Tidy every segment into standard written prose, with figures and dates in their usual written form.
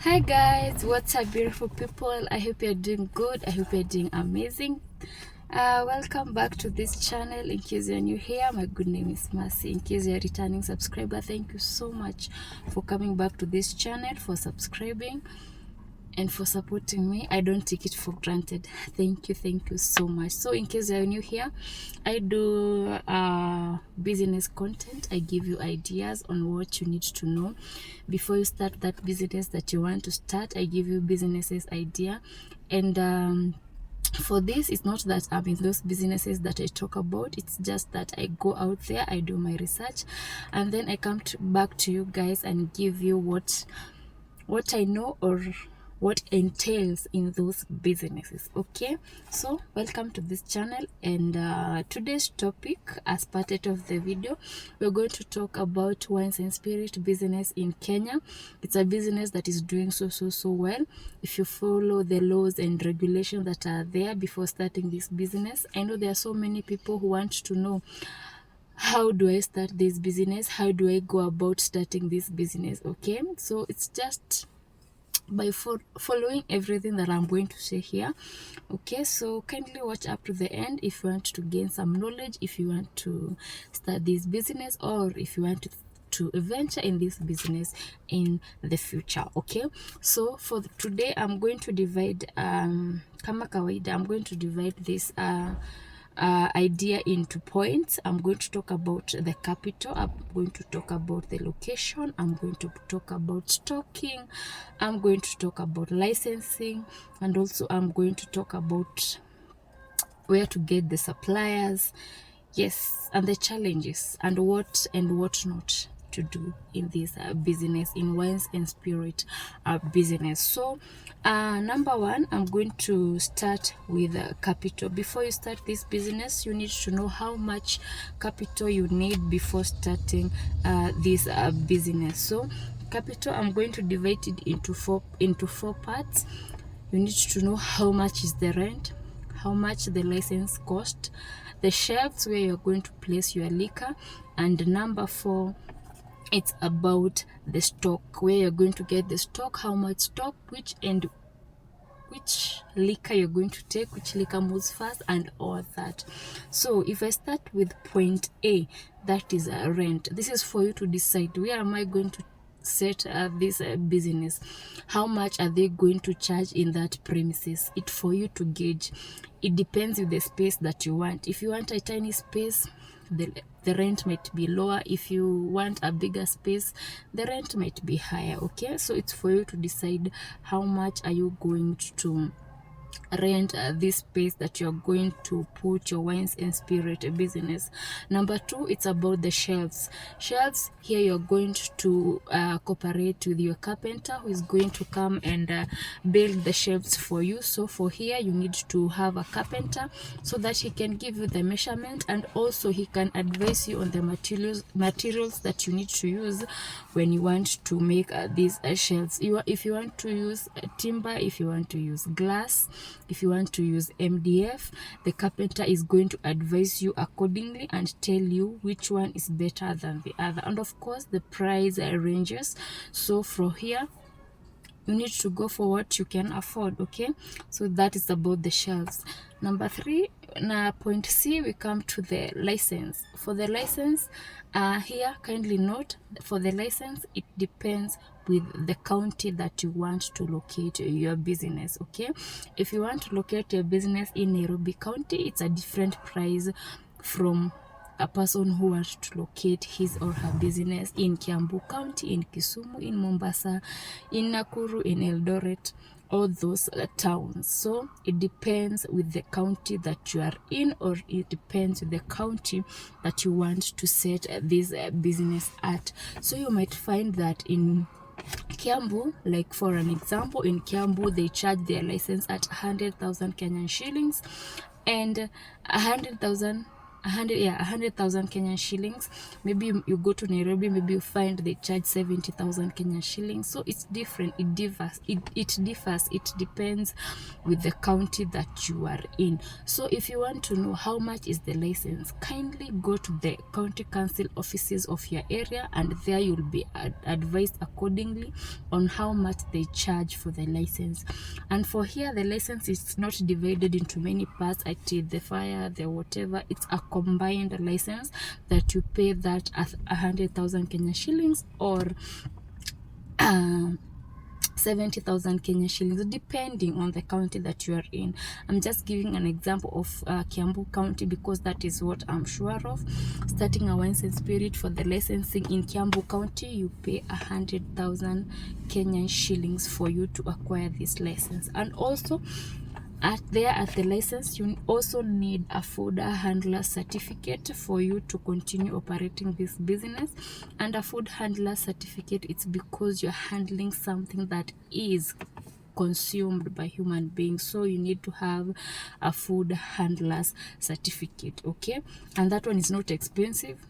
Hi guys, what's up beautiful people? I hope you're doing good. I hope you're doing amazing. Welcome back to this channel. In case you're new here, my good name is Mercy. In case you're a returning subscriber, thank you so much for coming back to this channel, for subscribing and for supporting me. I don't take it for granted. Thank you so much. So in case you're new here, I do business content. I give you ideas on what you need to know before you start that business that you want to start. I give you businesses idea, and for this, it's not that I'm in those businesses that I talk about. It's just that I go out there, I do my research, and then I come back to you guys and give you what I know or what entails in those businesses. Okay, so welcome to this channel, and today's topic, as part of the video, we're going to talk about wines and spirit business in Kenya. It's a business that is doing so well if you follow the laws and regulations that are there before starting this business. I know there are so many people who want to know, how do I start this business? How do I go about starting this business? Okay, so it's just by following everything that I'm going to say here. Okay, so kindly watch up to the end if you want to gain some knowledge, if you want to start this business, or if you want to venture in this business in the future. Okay, so for today I'm going to divide kama kawaida, I'm going to divide this idea into points. I'm going to talk about the capital, I'm going to talk about the location, I'm going to talk about stocking, I'm going to talk about licensing, and also I'm going to talk about where to get the suppliers, yes, and the challenges and what not to do in this business, in wines and spirit business. So number one, I'm going to start with capital. Before you start this business, you need to know how much capital you need before starting this business. So capital, I'm going to divide it into four parts. You need to know how much is the rent, how much the license cost, the shelves where you're going to place your liquor, and number four, it's about the stock, where you're going to get the stock, how much stock, which liquor you're going to take, which liquor moves first, and all that. So if I start with point A, that is rent. This is for you to decide, where am I going to set this business, how much are they going to charge in that premises. It for you to gauge. It depends with the space that you want. If you want a tiny space, the rent might be lower. If you want a bigger space, the rent might be higher. Okay, so it's for you to decide how much are you going to rent this space that you're going to put your wines and spirit business. Number two, it's about the shelves. Here you're going to cooperate with your carpenter, who is going to come and build the shelves for you. So for here, you need to have a carpenter so that he can give you the measurement, and also he can advise you on the materials that you need to use when you want to make these shelves. If you want to use timber, if you want to use glass, if you want to use MDF, the carpenter is going to advise you accordingly and tell you which one is better than the other. And of course, the price ranges. So from here, you need to go for what you can afford. Okay, so that is about the shelves. Number three, now point C, we come to the license. For the license, here kindly note, for the license, it depends with the county that you want to locate your business. Okay, if you want to locate your business in Nairobi County, it's a different price from a person who wants to locate his or her business in Kiambu County, in Kisumu, in Mombasa, in Nakuru, in Eldoret, all those towns. So it depends with the county that you are in, or it depends with the county that you want to set this business at. So you might find that in Kiambu, like for an example, in Kiambu, they charge their license at 100,000 Kenyan shillings, and 100,000 100,000 Kenyan shillings. Maybe you go to Nairobi, maybe you find they charge 70,000 Kenyan shillings. So it's different, it differs, it depends with the county that you are in. So if you want to know how much is the license, kindly go to the county council offices of your area, and there you'll be advised accordingly on how much they charge for the license. And for here, the license is not divided into many parts, the fire, the whatever. It's a combined license that you pay that at 100,000 Kenya shillings or 70,000 Kenya shillings, depending on the county that you are in. I'm just giving an example of Kiambu County because that is what I'm sure of. Starting a wines and spirit, for the licensing in Kiambu County, you pay 100,000 Kenyan shillings for you to acquire this license. And also at the license, you also need a food handler certificate for you to continue operating this business. And a food handler certificate, it's because you're handling something that is consumed by human beings, so you need to have a food handler's certificate, okay? And that one is not expensive.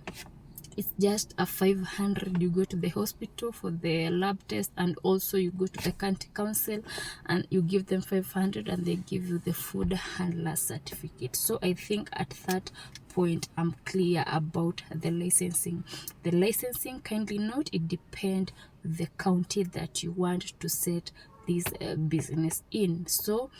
It's just a 500. You go to the hospital for the lab test, and also you go to the county council and you give them 500, and they give you the food handler certificate. So I think at that point I'm clear about the licensing. The licensing, kindly note, it depends the county that you want to set this business in. So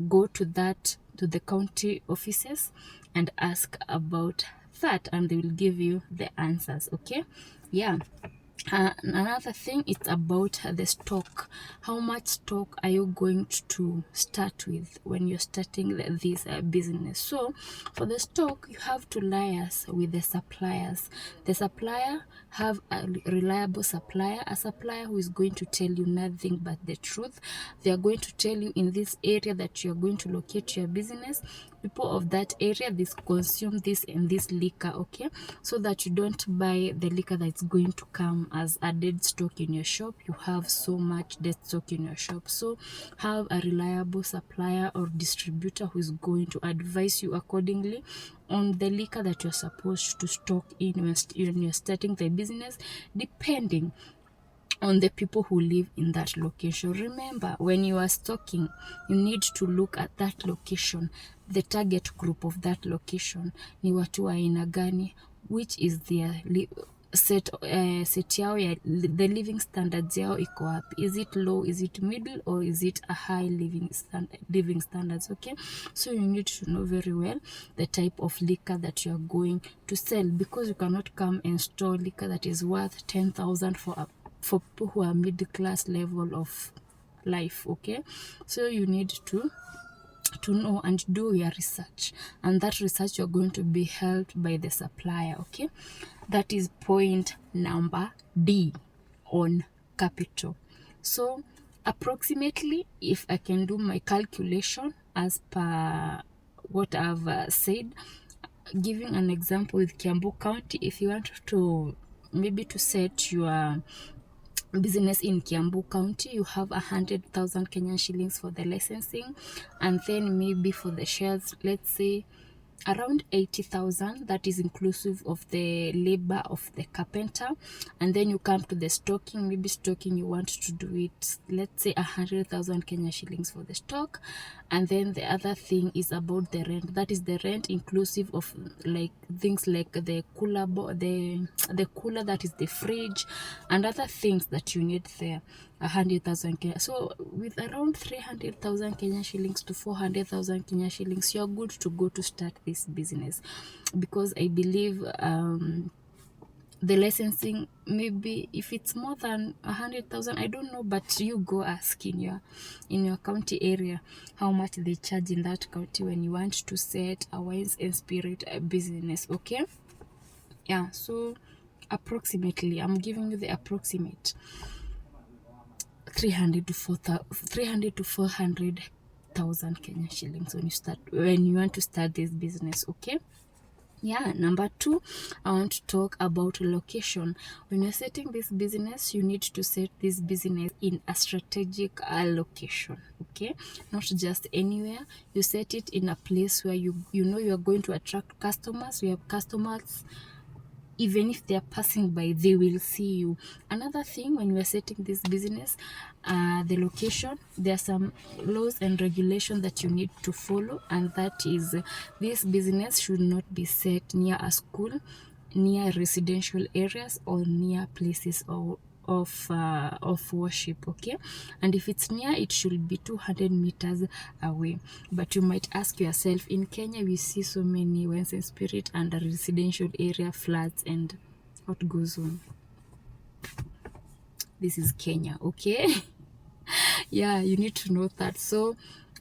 go to the county offices and ask about that, and they will give you the answers, okay? Yeah. Another thing, it's about the stock. How much stock are you going to start with when you're starting this business? So for the stock, you have to liaise with the suppliers. The supplier, have a reliable supplier, a supplier who is going to tell you nothing but the truth. They are going to tell you, in this area that you're going to locate your business, people of that area, this consume this and this liquor, okay? So that you don't buy the liquor that's going to come as a dead stock in your shop. You have so much dead stock in your shop. So have a reliable supplier or distributor who is going to advise you accordingly on the liquor that you're supposed to stock in when you're starting the business, depending on the people who live in that location. Remember, when you are stocking, you need to look at that location, the target group of that location. Ni watu wa aina gani, which is their set yao ya the living standards yao iko wapi? Is it low, is it middle, or is it a high living standards? Okay, so you need to know very well the type of liquor that you are going to sell, because you cannot come and store liquor that is worth 10,000 for people who are middle class level of life, okay? So you need to know and do your research, and that research you're going to be helped by the supplier, okay? That is point number D on capital. So approximately, if I can do my calculation as per what I've said, giving an example with Kiambu County, if you want to maybe to set your business in Kiambu County, you have 100,000 Kenyan shillings for the licensing, and then maybe for the shares, let's say around 80,000. That is inclusive of the labor of the carpenter. And then you come to the stocking. Maybe stocking, you want to do it, let's say 100,000 Kenya shillings for the stock. And then the other thing is about the rent. That is the rent inclusive of like things like the cooler, the cooler, that is the fridge, and other things that you need there. 100,000 Kenya. So with around 300,000 Kenya shillings to 400,000 Kenya shillings, you're good to go to start this business. Because I believe the licensing, maybe if it's more than 100,000, I don't know, but you go ask in your county area how much they charge in that county when you want to set a wines and spirit business, okay? Yeah, so approximately, I'm giving you the approximate 300 to 400,000 Kenya shillings when you want to start this business, okay? Yeah, number two, I want to talk about location. When you're setting this business, you need to set this business in a strategic location, okay? Not just anywhere. You set it in a place where you know you're going to attract customers. You have customers, even if they're passing by, they will see you. Another thing, when we're setting this business, the location, there are some laws and regulations that you need to follow, and that is, this business should not be set near a school, near residential areas, or near places of worship, okay? And if it's near, it should be 200 meters away. But you might ask yourself, in Kenya we see so many Wines and Spirit and a residential area floods, and what goes on? This is Kenya, okay? Yeah, you need to know that. So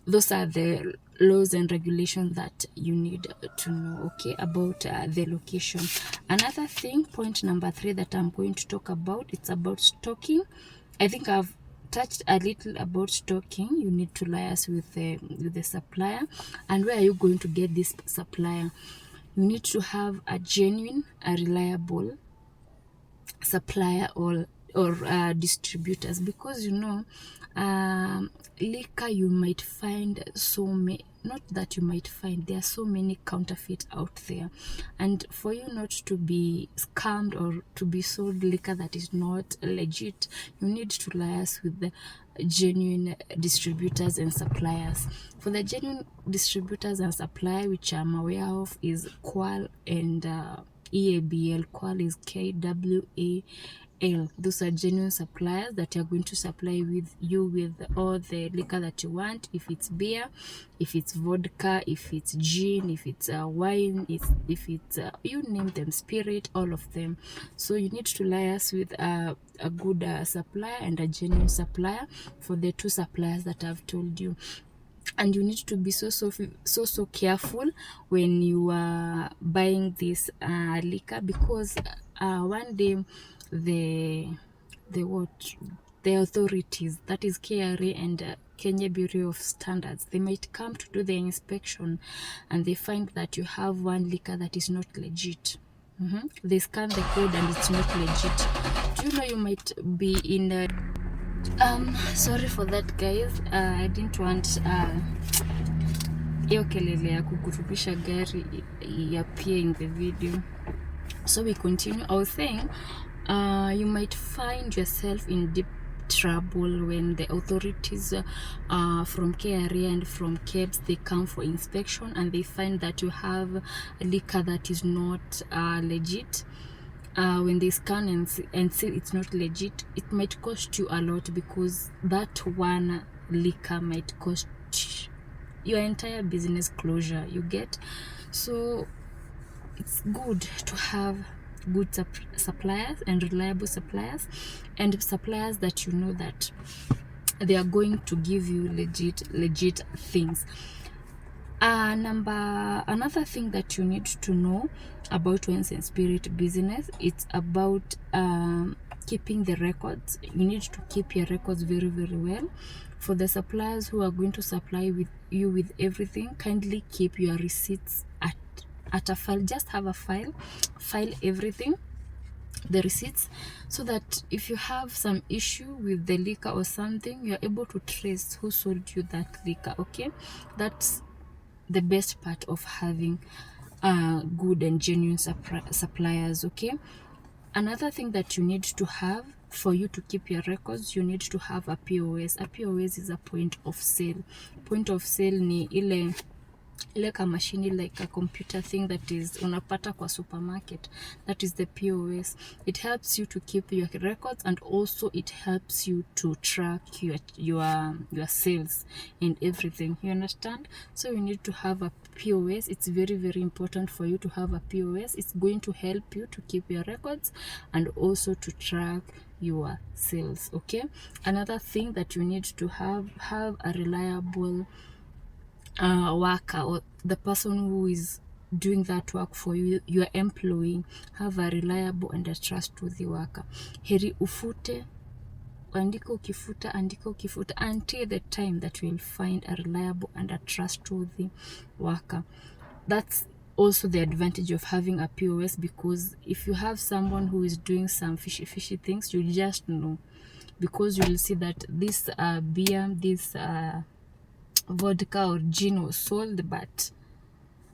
those are the laws and regulations that you need to know, okay, about the location. Another thing, point number 3 that I'm going to talk about, it's about stocking. I think I've touched a little about stocking. You need to liaise with the supplier. And where are you going to get this supplier? You need to have a genuine, a reliable supplier or distributors, because you know, liquor, you might find so many, not that you might find, there are so many counterfeit out there, and for you not to be scammed or to be sold liquor that is not legit, you need to liaise with the genuine distributors and suppliers. For the genuine distributors and suppliers, which I'm aware of, is Qual and EABL. Qual is KWAL. Those are genuine suppliers that are going to supply with you with all the liquor that you want. If it's beer, if it's vodka, if it's gin, if it's wine, if it's you name them, spirit, all of them. So you need to liaise with a good supplier and a genuine supplier for the two suppliers that I've told you. And you need to be so careful when you are buying this liquor, because one day the authorities, that is KRA and Kenya Bureau of Standards, they might come to do the inspection, and they find that you have one liquor that is not legit. They scan the code and it's not legit. Do you know you might be in a sorry for that, guys. I didn't want hiyo kelele ya kukurubisha gari appear in the video. So we continue. I was saying, you might find yourself in deep trouble when the authorities from KRA and from KEBS, they come for inspection and they find that you have a liquor that is not legit. When they scan and say it's not legit, it might cost you a lot, because that one liquor might cost your entire business closure, you get? So it's good to have good suppliers and reliable suppliers, and suppliers that you know that they are going to give you legit things. Another thing that you need to know about Wines and Spirit business, it's about keeping the records. You need to keep your records very well. For the suppliers who are going to supply with you with everything, kindly keep your receipts at a file. Just have a file everything, the receipts, so that if you have some issue with the liquor or something, you're able to trace who sold you that liquor, okay? That's the best part of having good and genuine suppliers, okay? Another thing that you need to have for you to keep your records, you need to have a POS. A POS is a point of sale. Point of sale ni ile like a machine, like a computer thing that is unapata kwa supermarket. That is the POS. It helps you to keep your records, and also it helps you to track your sales and everything, you understand? So you need to have a POS. It's very important for you to have a POS. It's going to help you to keep your records and also to track your sales, okay? Another thing that you need to have a reliable worker, or the person who is doing that work for you, your employee. Have a reliable and a trustworthy worker. Heri ufute, andika ukifuta until the time that you will find a reliable and a trustworthy worker. That's also the advantage of having a POS, because if you have someone who is doing some fishy things, you just know, because you will see that this beer, this vodka or gin was sold, but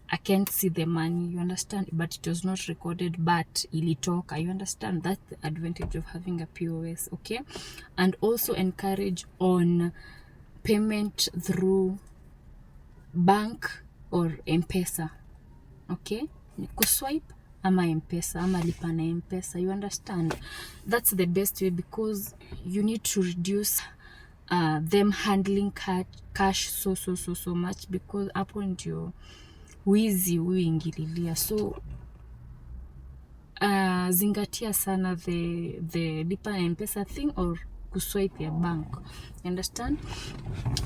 I can't see the money, you understand, but it was not recorded, but ilitoka, you understand. That's the advantage of having a POS. Okay, and also encourage on payment through bank or M-Pesa. Okay, kuswipe ama M-Pesa ama lipa na M-Pesa, you understand. That's the best way, because you need to reduce them handling cash so much, because hapo ndio wizi huingililia. So zingatia sana the lipa na M-Pesa thing or kuswipe ya bank, you understand.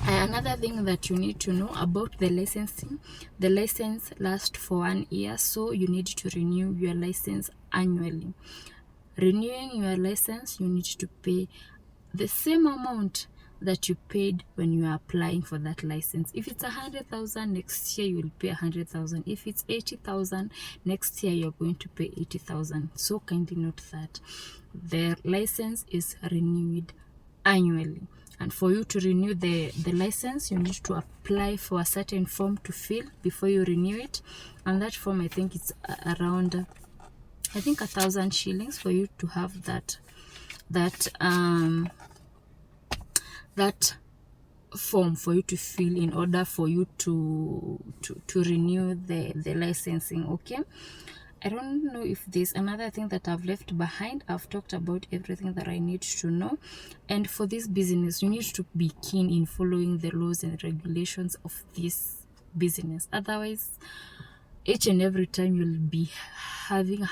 Another thing that you need to know about the licensing, the license lasts for 1 year, so you need to renew your license annually. Renewing your license, you need to pay the same amount that you paid when you are applying for that license. If it's 100,000, next year you will pay 100,000. If it's 80,000, next year you're going to pay 80,000. So kindly note that the license is renewed annually. And for you to renew the license, you need to apply for a certain form to fill before you renew it. And that form, I think it's around, I think 1,000 shillings for you to have that form for you to fill in order for you to renew the licensing. Okay, I don't know if there's another thing that I've left behind. I've talked about everything that I need to know. And for this business, you need to be keen in following the laws and regulations of this business. Otherwise, each and every time you'll be having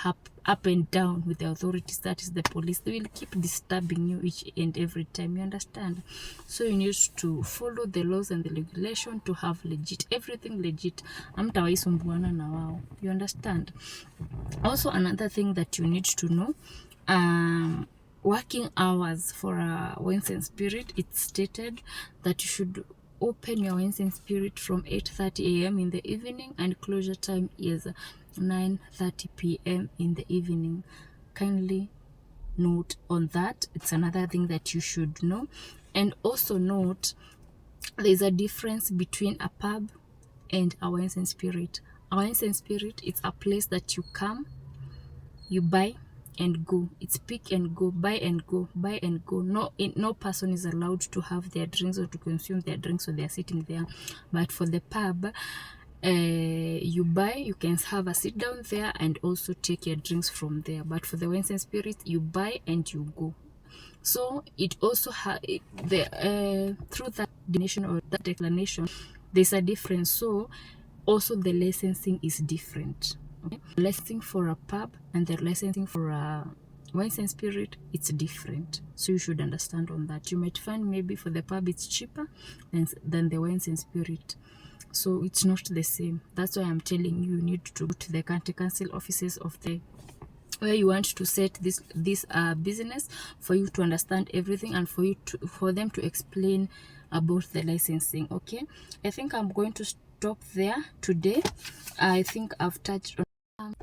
up and down with the authorities, that is the police. They will keep disturbing you each and every time, you understand. So you need to follow the laws and the regulation to have legit, everything legit. Amtawaisumbuana na wao, you understand. Also, another thing that you need to know, working hours for a wines and spirit, it's stated that you should open your wines and spirit from 8:30 a.m. in the evening, and closure time is 9:30 p.m. in the evening. Kindly note on that. It's another thing that you should know. And also note, there's a difference between a pub and a wines and spirit. A wines and spirit, it's a place that you come, you buy and go. It's pick and go, buy and go, buy and go. No person is allowed to have their drinks or to consume their drinks, so they're sitting there. But for the pub, you buy, you can have a sit down there and also take your drinks from there. But for the wines and spirits, you buy and you go. So it also through that definition or that declaration, there's a difference. So also the licensing is different. Okay? Licensing for a pub and the licensing for a wines and spirit, it's different. So you should understand on that. You might find maybe for the pub it's cheaper than the wines and spirit. So it's not the same. That's why I'm telling you, you need to go to the county council offices of the where you want to set this business, for you to understand everything and for them to explain about the licensing. Okay, I think I'm going to stop there today. I think I've touched on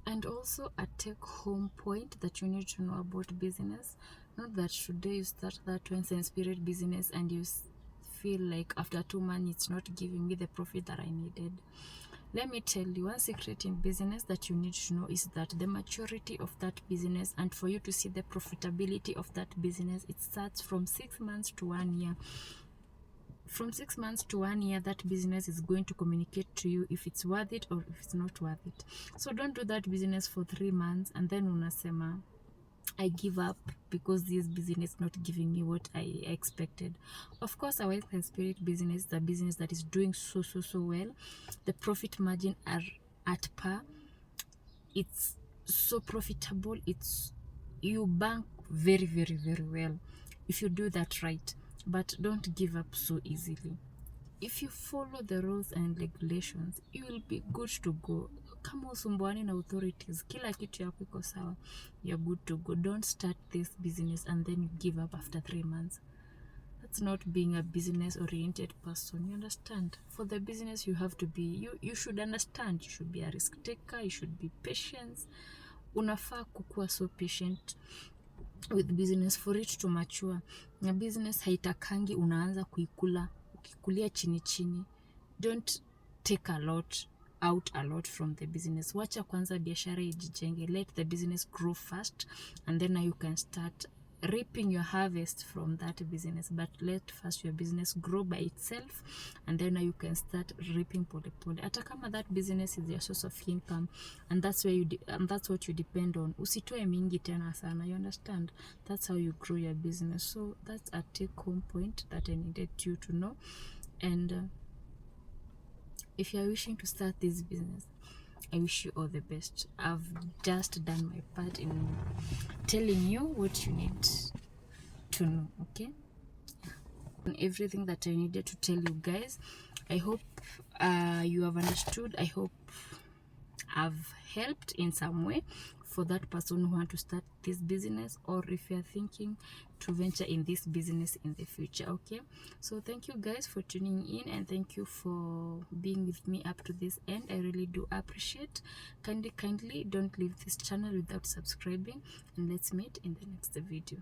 and also a take home point that you need to know about business. Not that today you start that wines and spirit business and you feel like after 2 months it's not giving me the profit that I needed. Let me tell you, one secret in business that you need to know is that the maturity of that business, and for you to see the profitability of that business, it starts from 6 months to 1 year. From 6 months to 1 year, that business is going to communicate to you if it's worth it or if it's not worth it. So don't do that business for 3 months and then unasema I give up because this business is not giving me what I expected. Of course, our wines and spirit business is a business that is doing so well. The profit margin are at par. It's so profitable. You bank very well if you do that right. But don't give up so easily. If you follow the rules and regulations, you will be good to go. Kama usumbuani na authorities, kila kitu yako iko sawa, you're good to go. Don't start this business and then you give up after 3 months. That's not being a business oriented person. You understand? For the business, you have to be, you should understand, you should be a risk taker, you should be patient. Unafaa kukua so patient with business for it to mature. Na business haitakangi unaanza ukikulia chini chini. Don't take out a lot from the business. Wacha kwanza biashara ijijenge. Let the business grow fast, and then you can start reaping your harvest from that business. But let first your business grow by itself, and then you can start reaping pole pole. Hata kama that business is your source of income, and that's where that's what you depend on. Usitoe mingi tena sana. You understand? That's how you grow your business. So that's a take home point that I needed you to know. And if you are wishing to start this business, I wish you all the best. I've just done my part in telling you what you need to know, okay? And everything that I needed to tell you guys. I hope you have understood. I hope I've helped in some way for that person who want to start this business, or if you're thinking to venture in this business in the future. Okay, so thank you guys for tuning in, and thank you for being with me up to this end. I really do appreciate. Kindly don't leave this channel without subscribing, and let's meet in the next video.